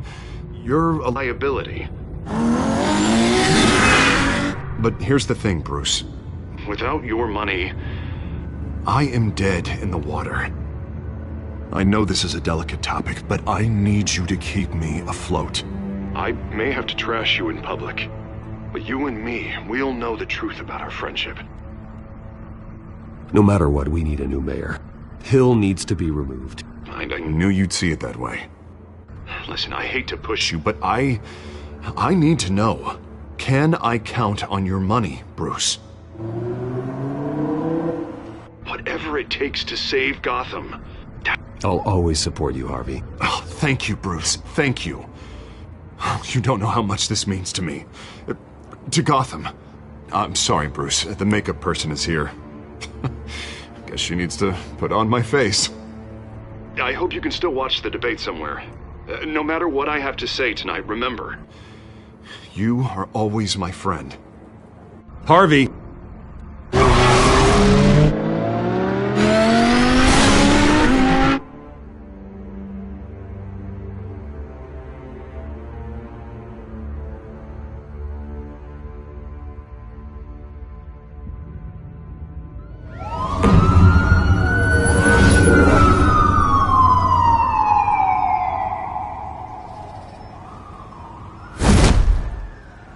you're a liability. But here's the thing, Bruce. Without your money, I am dead in the water. I know this is a delicate topic, but I need you to keep me afloat. I may have to trash you in public. But you and me, we'll know the truth about our friendship. No matter what, we need a new mayor. Hill needs to be removed. I knew you'd see it that way. Listen, I hate to push you, but I need to know. Can I count on your money, Bruce? Whatever it takes to save Gotham. I'll always support you, Harvey. Oh, thank you, Bruce. Thank you. You don't know how much this means to me. To Gotham. I'm sorry, Bruce. The makeup person is here. Guess she needs to put on my face. I hope you can still watch the debate somewhere. No matter what I have to say tonight, remember. You are always my friend. Harvey!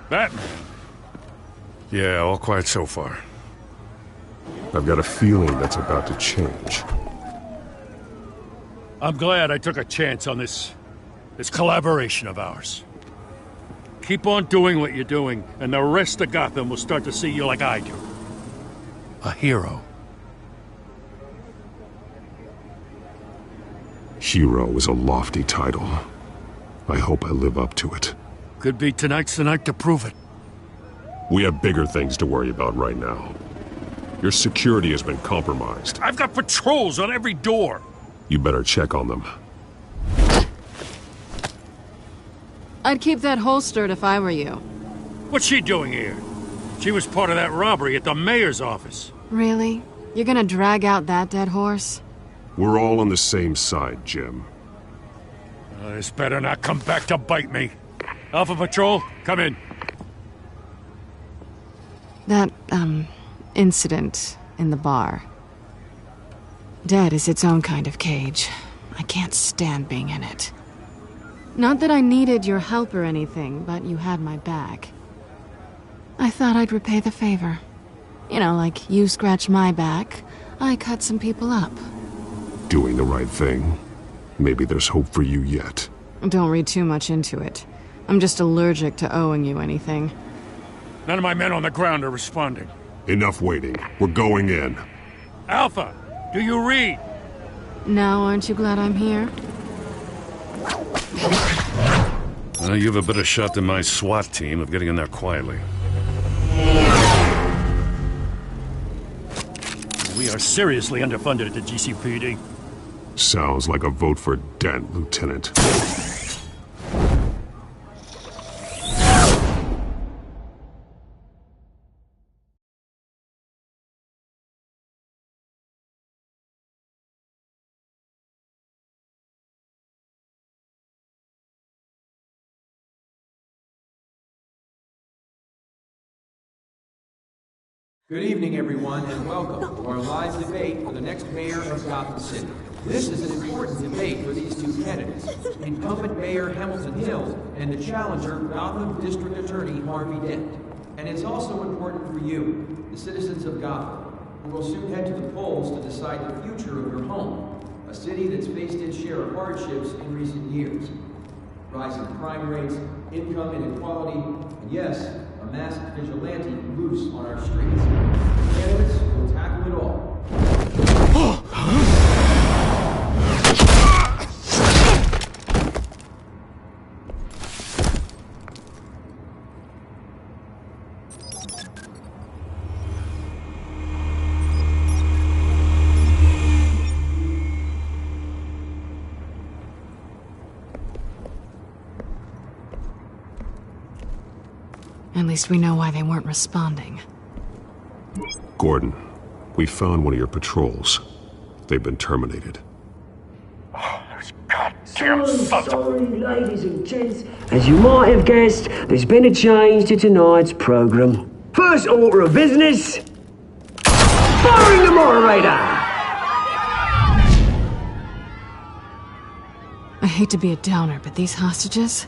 Batman, Yeah, all quiet so far. I've got a feeling that's about to change. I'm glad I took a chance on this collaboration of ours. Keep on doing what you're doing, and the rest of Gotham will start to see you like I do. A hero. Hero is a lofty title. I hope I live up to it. Could be tonight's the night to prove it. We have bigger things to worry about right now. Your security has been compromised. I've got patrols on every door. You better check on them. I'd keep that holstered if I were you. What's she doing here? She was part of that robbery at the mayor's office. Really? You're gonna drag out that dead horse? We're all on the same side, Jim. This better not come back to bite me. Alpha Patrol, come in. That, incident in the bar. Dead is its own kind of cage. I can't stand being in it. Not that I needed your help or anything, but you had my back. I thought I'd repay the favor. You know, like you scratch my back, I cut some people up. Doing the right thing. Maybe there's hope for you yet. Don't read too much into it. I'm just allergic to owing you anything. None of my men on the ground are responding. Enough waiting. We're going in. Alpha, do you read? Now, aren't you glad I'm here? You have a better shot than my SWAT team of getting in there quietly. We are seriously underfunded at the GCPD. Sounds like a vote for Dent, Lieutenant. Good evening, everyone, and welcome to our live debate for the next mayor of Gotham City. This is an important debate for these two candidates, incumbent Mayor Hamilton Hill and the challenger, Gotham District Attorney Harvey Dent. And it's also important for you, the citizens of Gotham, who will soon head to the polls to decide the future of your home, a city that's faced its share of hardships in recent years. Rising crime rates, income inequality, and yes, a masked vigilante loose on our streets. Candidates will tackle it all. At least we know why they weren't responding. Gordon, we found one of your patrols. They've been terminated. Goddamn sorry, ladies and gents. As you might have guessed, there's been a change to tonight's program. First order of business, firing the moderator! I hate to be a downer, but these hostages?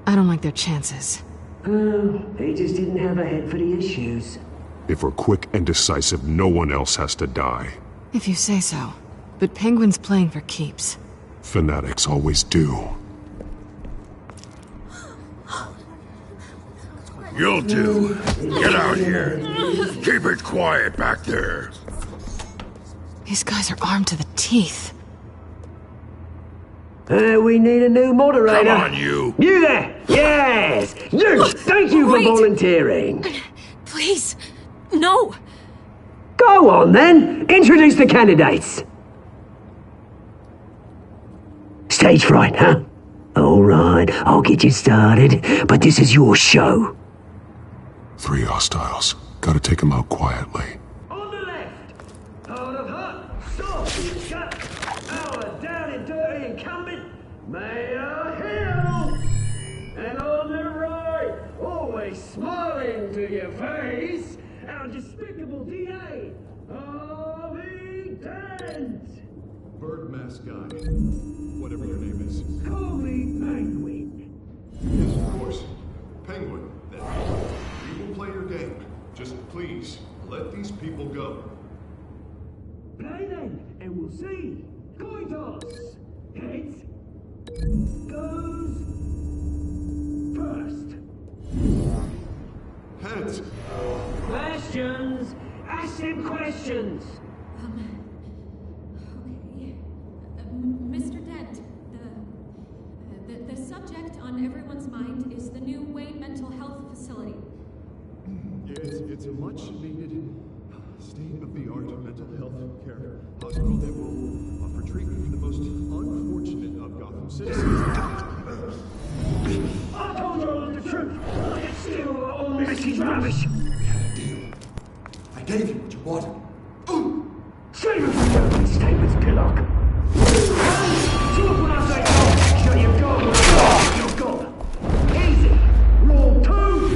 I don't like their chances. He just didn't have a head for the issues. If we're quick and decisive, no one else has to die. If you say so. But Penguin's playing for keeps. Fanatics always do. You'll do. Get out here. Keep it quiet back there. These guys are armed to the teeth. We need a new moderator. Come on, you. You there! Yes! You! Thank you for volunteering. Please, no. Go on, then. Introduce the candidates. Stage fright, huh? All right, I'll get you started, but this is your show. 3 hostiles. Gotta take them out quietly. On the left, hard of heart, soft and shut, our down and dirty incumbent, Mayor Hill. And on the right, always smiling to your face, our despicable DA, Harvey Dent. Bird mask guy. Whatever your name is. Call me Penguin. Yes, of course. Penguin, then. We will play your game. Just please, let these people go. Play then, and we'll see. Coin toss. Heads goes first. Heads. Questions. Ask them questions. Okay. Mr. Dent, the subject on everyone's mind is the new Wayne Mental Health Facility. It's a much-needed state-of-the-art mental health care hospital that will offer treatment for the most unfortunate of Gotham citizens. I told you all the truth. It's still all this is rubbish. We had a deal. I gave you what you wanted. Save it for your statements, Pillock. Talk when I say talk, so you've got you've got. Easy. Rule 2.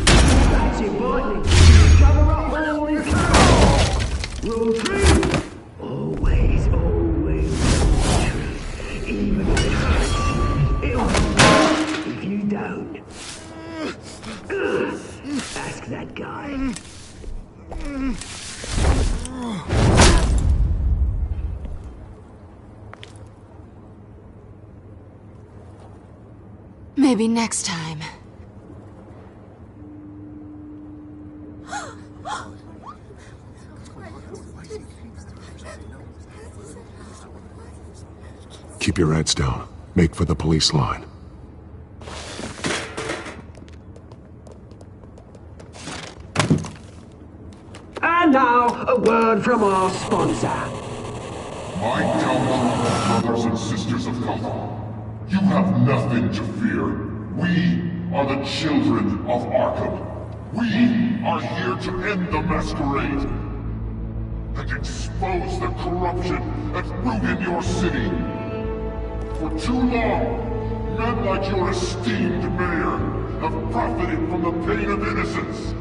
That's inviting. Cover up all in time. Rule 3. Always, always truth. Even if it hurts, it'll be if you don't. Ask that guy. Maybe next time. Keep your heads down. Make for the police line. And now, a word from our sponsor. My gallant brothers and sisters of Gotham, you have nothing to fear. We are the children of Arkham. We are here to end the masquerade and expose the corruption that ruined your city. For too long, men like your esteemed mayor have profited from the pain of innocence.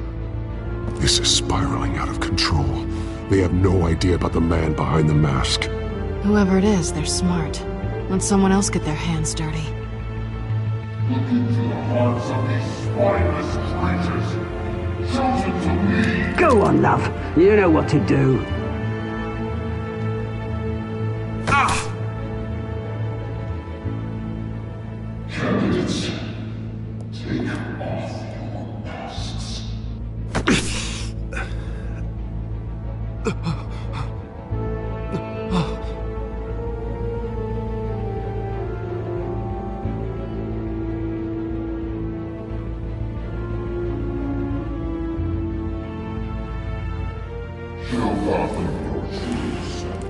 This is spiraling out of control. They have no idea about the man behind the mask. Whoever it is, they're smart. Let someone else get their hands dirty. Look into the hearts of these spineless creatures, chosen to lead. Go on, love. You know what to do. Candidates, take off your masks. Show Gotham your true self.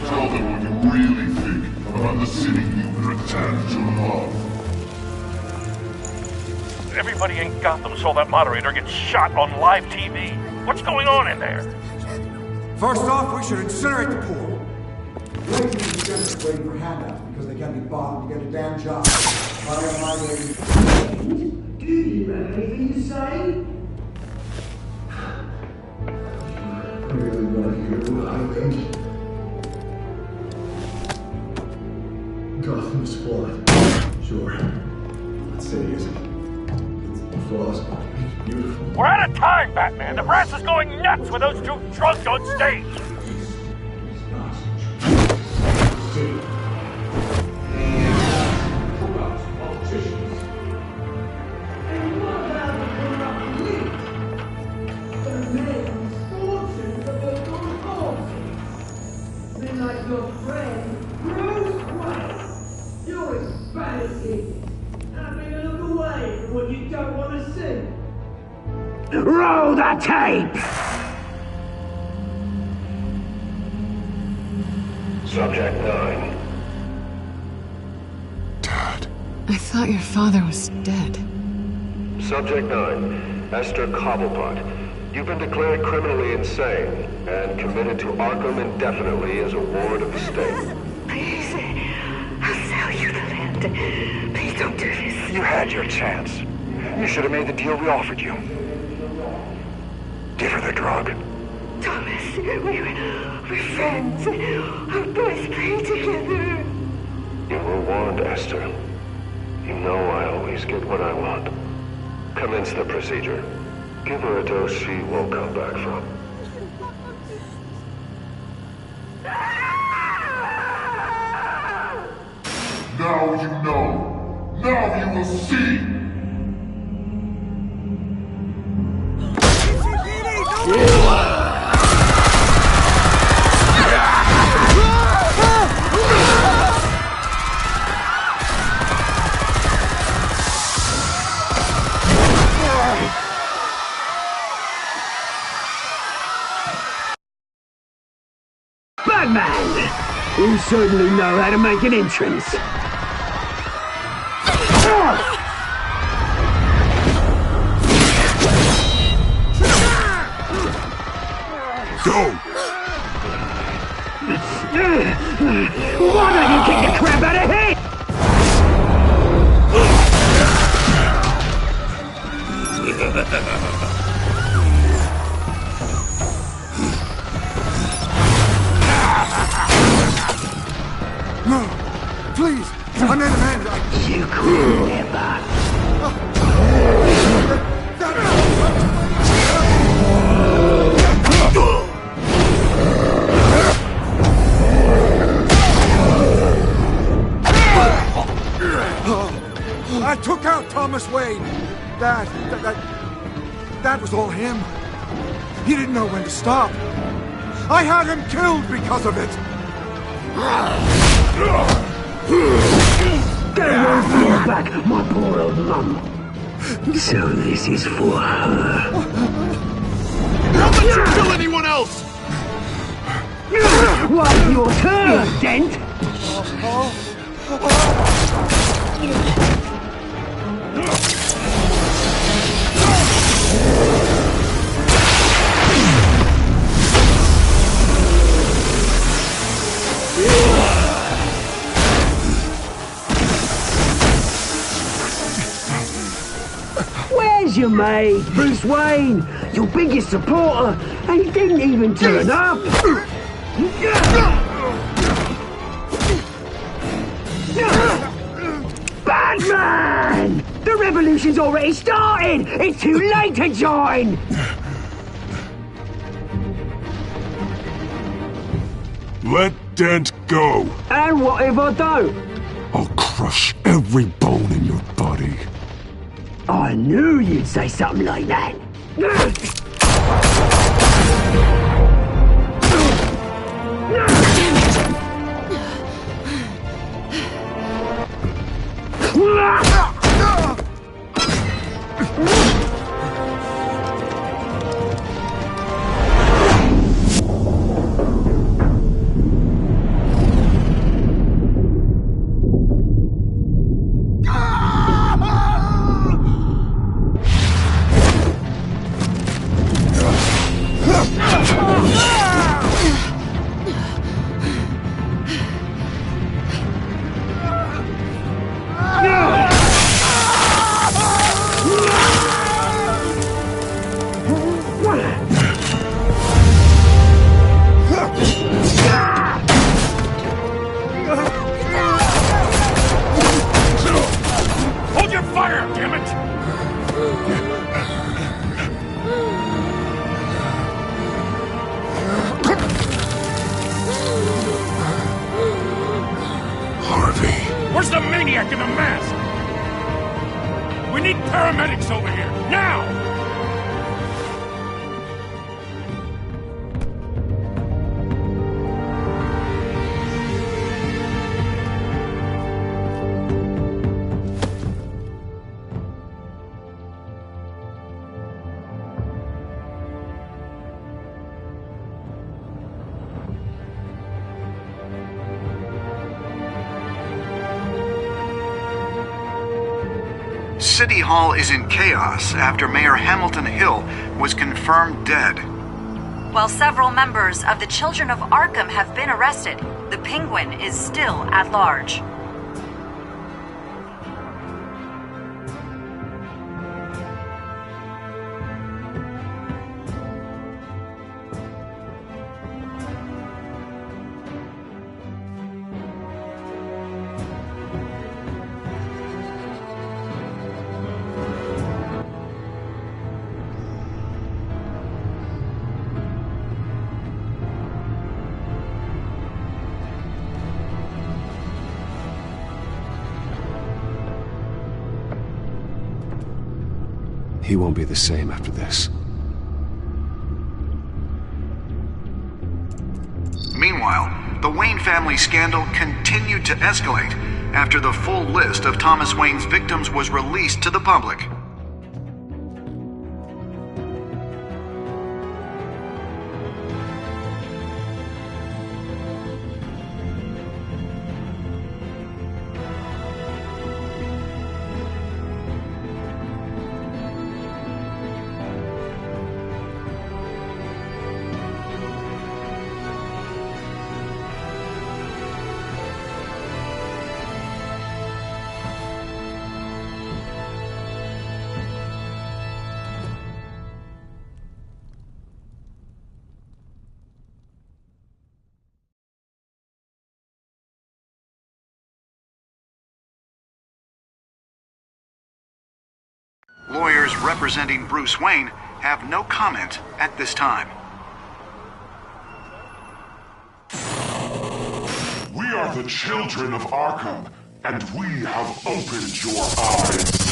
Tell them what you really think about the city you pretend to love. Everybody in Gotham saw that moderator get shot on live TV. What's going on in there? First off, we should incinerate the pool. Waiting for handouts because they can't be bothered to get a damn job. Do you remember anything you say? I really want to hear what I think. Gotham's flawed. Sure. That city isn't. It's flaws. It's beautiful. We're out of time, Batman. The brass is going nuts with those two drunks on stage. Like your friend, Bruce Wayne. You're embarrassing. Having a look away from what you don't want to see. Roll the tape! Subject 9. I thought your father was dead. Subject 9. Esther Cobblepot. You've been declared criminally insane and committed to Arkham indefinitely as a ward of the state. Please, I'll sell you the land. Please don't do this. You had your chance. You should have made the deal we offered you. Give her the drug. Thomas, we're friends. Our boys play together. You were warned, Esther. You know I always get what I want. Commence the procedure. Give her a dose she won't come back from. Now you know. Now you will see. Batman! You certainly know how to make an entrance. Go! Why don't you kick the crap out of him? No! Please! I made a man! You could never. I took out Thomas Wayne. That was all him. He didn't know when to stop. I had him killed because of it. Get away from your back, my poor old mum. So this is for her. Don't let you kill anyone else! Well, your turn, Dent. Where's your mate, Bruce Wayne? Your biggest supporter, and he didn't even turn up. Batman! The revolution's already started! It's too late to join! Let Dent go. And what if I don't? I'll crush every bone in your body. I knew you'd say something like that. Hold your fire, damn it! Harvey. Where's the maniac in the mask? We need paramedics over here, now! City Hall is in chaos after Mayor Hamilton Hill was confirmed dead. While several members of the Children of Arkham have been arrested, the Penguin is still at large. He won't be the same after this. Meanwhile, the Wayne family scandal continued to escalate after the full list of Thomas Wayne's victims was released to the public. Lawyers representing Bruce Wayne have no comment at this time. We are the children of Arkham, and we have opened your eyes.